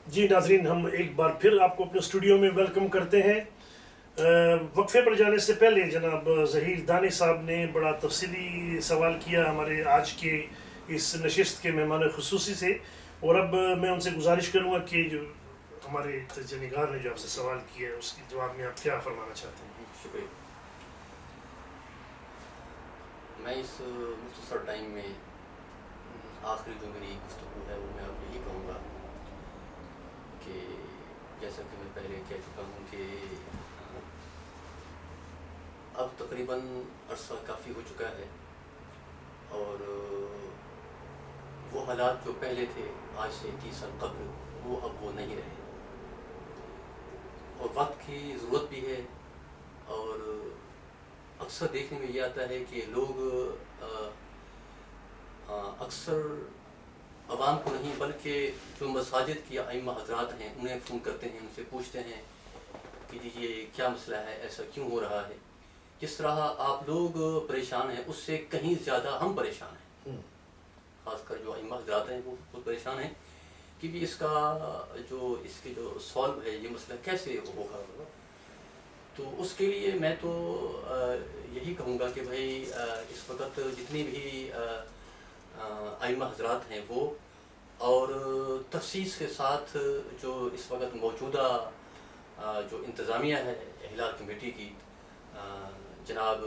جی ناظرین، ہم ایک بار پھر آپ کو اپنے اسٹوڈیو میں ویلکم کرتے ہیں۔ وقفے پر جانے سے پہلے جناب ظہیر دانی صاحب نے بڑا تفصیلی سوال کیا ہمارے آج کے اس نشست کے مہمان خصوصی سے، اور اب میں ان سے گزارش کروں گا کہ جو ہمارے تجزیہ نگار نے جو آپ سے سوال کیا ہے اس کے جواب میں آپ کیا فرمانا چاہتے ہیں؟ شکریہ۔ میں اس مختصر ٹائم میں آخری جو میری گفتگو ہے وہ میں اب یہی کہوں گا کہ جیسا کہ میں پہلے کہہ چکا ہوں کہ اب تقریباً عرصہ کافی ہو چکا ہے، اور وہ حالات جو پہلے تھے آج سے 30 سال قبل وہ اب وہ نہیں رہے، اور وقت کی ضرورت بھی ہے۔ اور اکثر دیکھنے میں یہ آتا ہے کہ لوگ اکثر عوام کو نہیں بلکہ جو مساجد کی ائمہ حضرات ہیں انہیں فون کرتے ہیں، ان سے پوچھتے ہیں کہ جی یہ کیا مسئلہ ہے، ایسا کیوں ہو رہا ہے۔ جس طرح آپ لوگ پریشان ہیں اس سے کہیں زیادہ ہم پریشان ہیں، خاص کر جو ائمہ حضرات ہیں وہ خود پریشان ہیں کہ بھی اس کے جو سالو ہے یہ مسئلہ کیسے ہوگا۔ تو اس کے لیے میں تو یہی کہوں گا کہ بھائی اس وقت جتنی بھی ائمہ حضرات ہیں وہ، اور تخصیص کے ساتھ جو اس وقت موجودہ جو انتظامیہ ہے احلال کمیٹی کی، جناب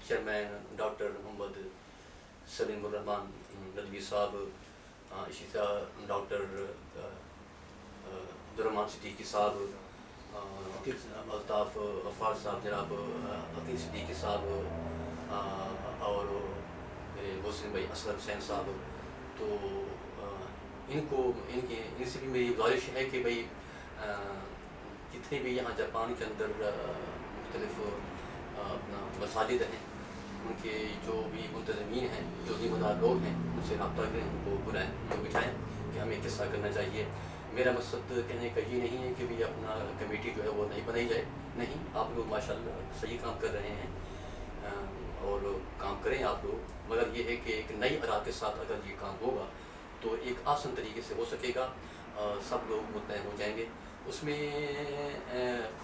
چیئرمین ڈاکٹر محمد سلیم الرحمان ندوی صاحب، اسی طرح ڈاکٹر عبدالرحمان صدیقی صاحب، الطاف غفار صاحب، جناب عقیل صدیقی صاحب، اور محسن بھائی اسلم حسین صاحب، تو ان سے بھی میری گزارش ہے کہ بھائی جتنے بھی یہاں جاپان کے اندر مختلف اپنا مساجد ہیں ان کے جو بھی منتظمین ہیں، جو ذمہ دار لوگ ہیں، ان سے رابطہ کریں، ان کو بلائیں، ان کو بٹھائیں کہ ہمیں کس طرح کرنا چاہیے۔ میرا مقصد کہنے کا یہ نہیں ہے کہ بھی اپنا کمیٹی جو ہے وہ نہیں بنائی جائے، نہیں، آپ لوگ ماشاءاللہ صحیح کام کر رہے ہیں اور کام کریں آپ لوگ، مگر یہ ہے کہ ایک نئی ارادہ کے ساتھ اگر یہ کام ہوگا تو ایک آسان طریقے سے ہو سکے گا، سب لوگ مطمئن ہو جائیں گے۔ اس میں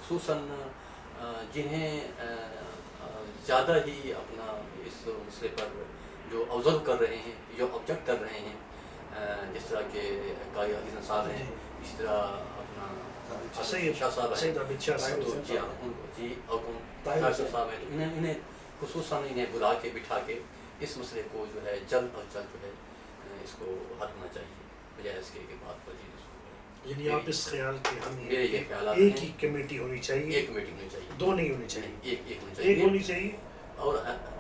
خصوصاً جنہیں زیادہ ہی اپنا اس مسئلے پر جو آبزرو کر رہے ہیں، جو آبجیکٹ کر رہے ہیں، جس طرح کہ قاری عزیز صاحب ہیں، اسی طرح اپنا شاہ صاحب ہیں، جی اور طاہر صاحب ہیں، تو انہیں خصوصاً انہیں بلا کے بٹھا کے اس مسئلے کو جو ہے جلد از جلد جو ہے اس کو حل ہونا چاہیے، بجائے اس کے بعد پر جی۔ یعنی آپ اس خیال کے ہمیں میرے یہ خیالات ایک ہی کمیٹی ہونی چاہیے، ایک کمیٹی ہونی چاہیے، دو نہیں ہونی چاہیے، ایک ہونی چاہیے، اور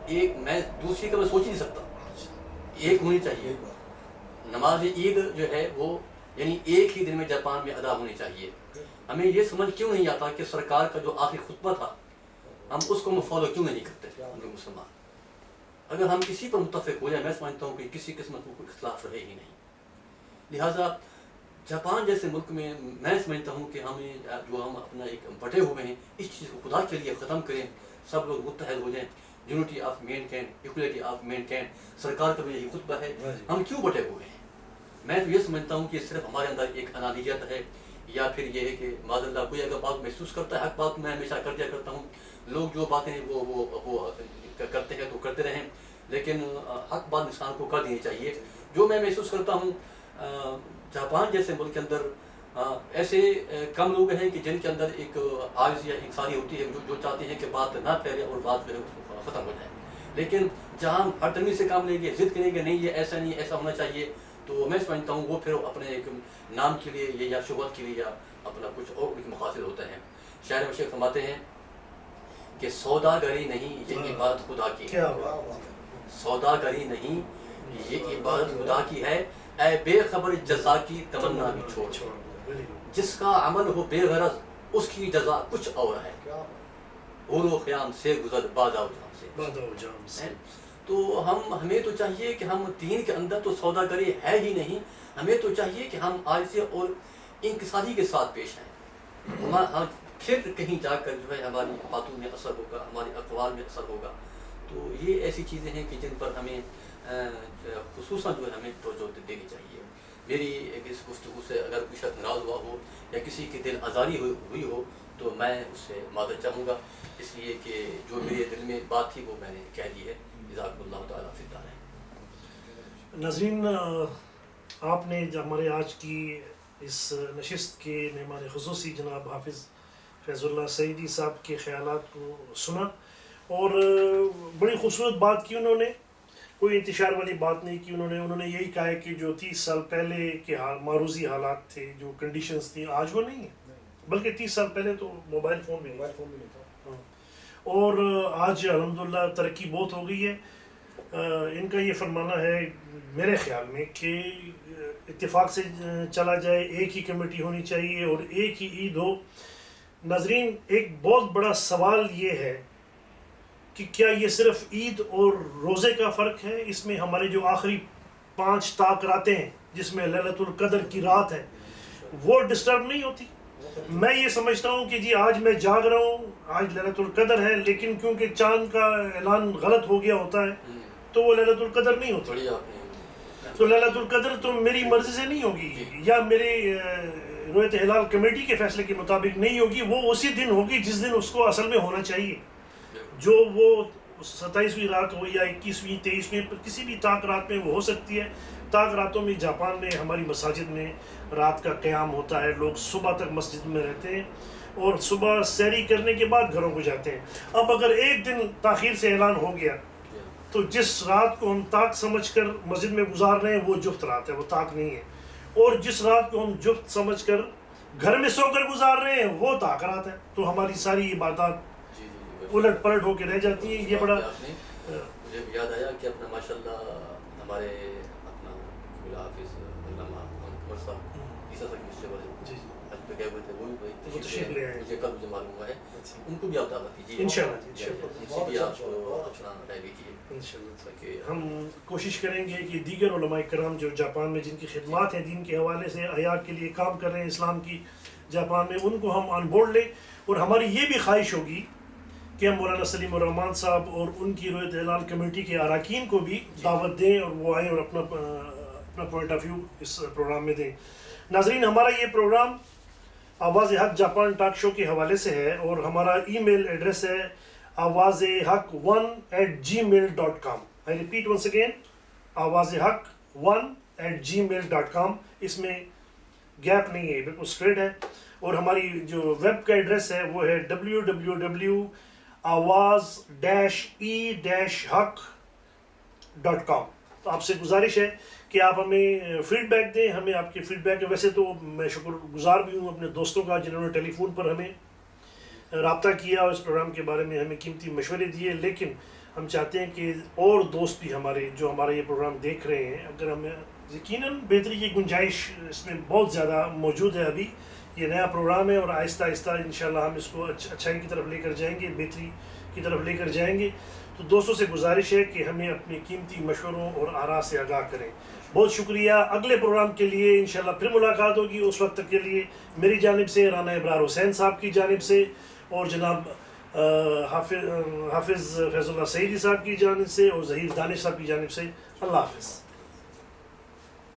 ایک میں دوسری کا میں سوچ ہی نہیں سکتا، ایک ہونی چاہیے۔ نماز عید جو ہے وہ یعنی ایک ہی دن میں جاپان میں ادا ہونی چاہیے۔ ہمیں یہ سمجھ کیوں نہیں آتا کہ سرکار کا جو آخری خطبہ تھا ہم اس کو فالو کیوں نہیں کرتے جو مسلمان؟ اگر ہم کسی پر متفق ہو جائیں، میں سمجھتا ہوں کہ کسی قسمت کو کوئی اختلاف رہے ہی نہیں۔ لہٰذا جاپان جیسے ملک میں میں سمجھتا ہوں کہ ہمیں جو ہم اپنا ایک بٹے ہوئے ہیں اس چیز کو خدا کے لیے ختم کریں، سب لوگ متحد ہو جائیں، unity of maintain, equality of maintain. سرکار کا بھی یہی خطبہ ہے، ہم کیوں بٹے ہوئے ہیں؟ میں تو یہ سمجھتا ہوں کہ صرف ہمارے اندر ایک انانیت ہے، یا پھر یہ ہے کہ معاذ اللہ کوئی اگر بات محسوس کرتا ہے، حق بات میں ہمیشہ کر دیا کرتا ہوں، لوگ جو باتیں وہ کرتے ہیں تو کرتے رہیں، لیکن حق بات انسان کو کر دینی چاہیے۔ جو میں محسوس کرتا ہوں جاپان جیسے ملک کے اندر ایسے کم لوگ ہیں کہ جن کے اندر ایک عاجزی یا انکساری ہوتی ہے، جو چاہتے ہیں کہ بات نہ پھیلے اور بات جو ہے ختم ہو جائے۔ لیکن جہاں ہم ہر تمیز سے کام لیں گے، ضد کریں گے نہیں یہ ایسا نہیں، ایسا ہونا چاہیے، تو میں سمجھتا ہوں وہ پھر اپنے ایک نام کے لیے یا شہرت کے لیے یا اپنا کچھ اور ان کے مقاصد ہوتے ہیں۔ شاعر مشرق فرماتے ہیں کہ سوداگری نہیں یہ عبادت خدا کی ہے، سوداگری نہیں یہ عبادت خدا کی ہے، اے بے خبر جزا کی تمنا بھی چھوڑ، جس کا عمل ہو بے غرض اس کی جزا کچھ اور ہے، غور و خیام سے گزر بادہ و جام سے۔ تو ہمیں تو چاہیے کہ ہم دین کے اندر تو سوداگری ہے ہی نہیں، ہمیں تو چاہیے کہ ہم عاجزی اور انکساری کے ساتھ پیش آئیں، پھر کہیں جا کر جو ہے ہماری باتوں میں اثر ہوگا، ہمارے اقوال میں اثر ہوگا۔ تو یہ ایسی چیزیں ہیں کہ جن پر ہمیں خصوصاً جو ہے ہمیں توجہ دینی چاہیے۔ میری اس گفتگو سے اگر کوئی شخص ناراض ہوا ہو یا کسی کی دل آزاری ہوئی ہو تو میں اس سے معذرت چاہوں گا، اس لیے کہ جو میرے دل میں بات تھی وہ میں نے کہہ دی ہے۔ جزاکم اللہ تعالیٰ فی الدارین۔ ناظرین، آپ نے ہمارے آج کی اس نشست کے مہمان خصوصی جناب حافظ فیض اللہ سعیدی صاحب کے خیالات کو سنا، اور بڑی خوبصورت بات کی انہوں نے، کوئی انتشار والی بات نہیں کی انہوں نے یہی کہا ہے کہ جو 30 سال پہلے کے معروضی حالات تھے، جو کنڈیشنز تھیں، آج وہ نہیں ہیں، بلکہ 30 سال پہلے تو موبائل فون بھی نہیں تھا، اور آج الحمدللہ ترقی بہت ہو گئی ہے۔ ان کا یہ فرمانا ہے میرے خیال میں کہ اتفاق سے چلا جائے، ایک ہی کمیٹی ہونی چاہیے اور ایک ہی عید ہو۔ ناظرین، ایک بہت بڑا سوال یہ ہے کہ کیا یہ صرف عید اور روزے کا فرق ہے؟ اس میں ہمارے جو آخری 5 طاق راتیں ہیں جس میں لیلۃ القدر کی رات ہے، وہ ڈسٹرب نہیں ہوتی؟ میں یہ سمجھتا ہوں کہ جی آج میں جاگ رہا ہوں، آج لیلۃ القدر ہے، لیکن کیونکہ چاند کا اعلان غلط ہو گیا ہوتا ہے تو وہ لیلۃ القدر نہیں ہوتی۔ تو لیلۃ القدر تو میری مرضی سے نہیں ہوگی یا میری رؤیت ہلال کمیٹی کے فیصلے کے مطابق نہیں ہوگی، وہ اسی دن ہوگی جس دن اس کو اصل میں ہونا چاہیے، جو وہ 27ویں رات ہو یا 21ویں 23ویں، کسی بھی طاق رات میں وہ ہو سکتی ہے۔ طاق راتوں میں جاپان میں ہماری مساجد میں رات کا قیام ہوتا ہے، لوگ صبح تک مسجد میں رہتے ہیں اور صبح سحری کرنے کے بعد گھروں کو جاتے ہیں۔ اب اگر ایک دن تاخیر سے اعلان ہو گیا تو جس رات کو ہم طاق سمجھ کر مسجد میں گزار رہے ہیں وہ جفت رات ہے، وہ طاق نہیں ہے، اور جس رات کو ہم جفت سمجھ کر گھر میں سو کر گزار رہے ہیں وہ طاق رات ہے، تو ہماری ساری عبادات الٹ پلٹ ہو کے رہ جاتی ہیں۔ یہ بڑا مجھے یاد آیا کہ اپنا ماشاءاللہ ہمارے اپنا حافظ علامہ عمر صاحب عیسیٰ صاحب مسجد والے حج پہ گئے ہوئے تھے، وہ بھی تشریف لے آئے، مجھے کل مجھے معلوم ہوا ہے، ان کو بھی آپ دعوت دیجیے انشاءاللہ، ان سے بھی آپ اپنا رائے دیجیے۔ ہم کوشش کریں گے کہ دیگر علماء کرام جو جاپان میں جن کی خدمات ہیں دین کے حوالے سے احیاء کے لیے کام کر رہے ہیں اسلام کی جاپان میں، ان کو ہم آن بورڈ لیں، اور ہماری یہ بھی خواہش ہوگی کہ ہم مولانا سلیم الرحمان صاحب اور ان کی رؤیت ہلال کمیٹی کے اراکین کو بھی دعوت دیں اور وہ آئیں اور اپنا پوائنٹ آف ویو اس پروگرام میں دیں۔ ناظرین، ہمارا یہ پروگرام آواز حق جاپان ٹاک شو کے حوالے سے ہے، اور ہمارا ای میل ایڈریس ہے awazhaq1@gmail.com۔ I repeat once again، awazhaq1@gmail.com، اس میں گیپ نہیں ہے، بالکل اسٹریٹ ہے، اور ہماری جو ویب کا ایڈریس ہے وہ ہے www.awaz-e-haq.com۔ تو آپ سے گزارش ہے کہ آپ ہمیں فیڈ بیک دیں، ہمیں آپ کے فیڈ بیک ہے۔ ویسے تو میں شکر گزار بھی ہوں اپنے دوستوں کا جنہوں نے ٹیلی فون پر ہمیں رابطہ کیا اور اس پروگرام کے بارے میں ہمیں قیمتی مشورے دیے، لیکن ہم چاہتے ہیں کہ اور دوست بھی ہمارے جو ہمارا یہ پروگرام دیکھ رہے ہیں، اگر ہمیں یقیناً بہتری کی گنجائش اس میں بہت زیادہ موجود ہے، ابھی یہ نیا پروگرام ہے اور آہستہ آہستہ انشاءاللہ ہم اس کو اچھائی کی طرف لے کر جائیں گے، بہتری کی طرف لے کر جائیں گے۔ تو دوستوں سے گزارش ہے کہ ہمیں اپنے قیمتی مشوروں اور آراء سے آگاہ کریں۔ بہت شکریہ۔ اگلے پروگرام کے لیے انشاءاللہ پھر ملاقات ہوگی، اس وقت تک کے لیے میری جانب سے، رانا ابرار حسین صاحب کی جانب سے اور جناب حافظ فیض اللہ سعیدی صاحب کی جانب سے اور ظہیر دانش صاحب کی جانب سے، اللہ حافظ۔